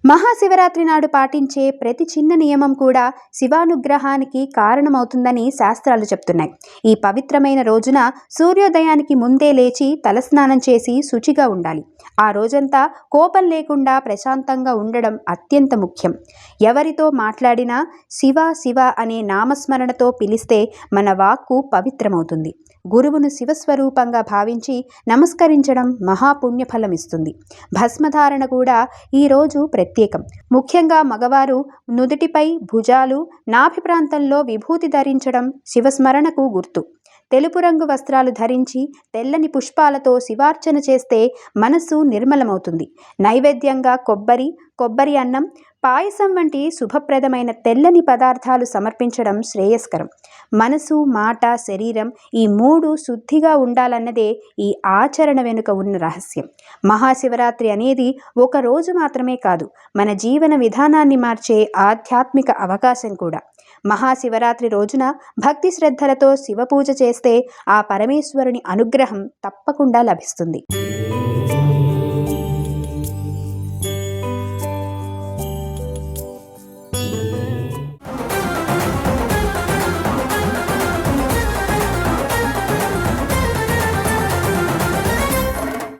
మహాశివరాత్రి నాడు పాటించే ప్రతి చిన్న నియమం కూడా శివానుగ్రహానికి కారణమవుతుందని శాస్త్రాలు చెప్తున్నాయి. ఈ పవిత్రమైన రోజున సూర్యోదయానికి ముందే లేచి తలస్నానం చేసి శుచిగా ఉండాలి. ఆ రోజంతా కోపం లేకుండా ప్రశాంతంగా ఉండడం అత్యంత ముఖ్యం. ఎవరితో మాట్లాడినా శివ శివ అనే నామస్మరణతో పిలిస్తే మన వాక్కు పవిత్రమవుతుంది. గురువును శివస్వరూపంగా భావించి నమస్కరించడం మహాపుణ్యఫలమిస్తుంది. భస్మధారణ కూడా ఈరోజు ప్రత్యేకం. ముఖ్యంగా మగవారు నుదుటిపై, భుజాలు, నాభి ప్రాంతంలో విభూతి ధరించడం శివస్మరణకు గుర్తు. తెలుపు రంగు వస్త్రాలు ధరించి తెల్లని పుష్పాలతో శివార్చన చేస్తే మనస్సు నిర్మలమవుతుంది. నైవేద్యంగా కొబ్బరి అన్నం, పాయసం వంటి శుభప్రదమైన తెల్లని పదార్థాలు సమర్పించడం శ్రేయస్కరం. మనసు, మాట, శరీరం ఈ మూడు శుద్ధిగా ఉండాలన్నదే ఈ ఆచరణ వెనుక ఉన్న రహస్యం. మహాశివరాత్రి అనేది ఒక రోజు మాత్రమే కాదు, మన జీవన విధానాన్ని మార్చే ఆధ్యాత్మిక అవకాశం కూడా. మహాశివరాత్రి రోజున భక్తి శ్రద్ధలతో శివపూజ చేస్తే ఆ పరమేశ్వరుని అనుగ్రహం తప్పకుండా లభిస్తుంది.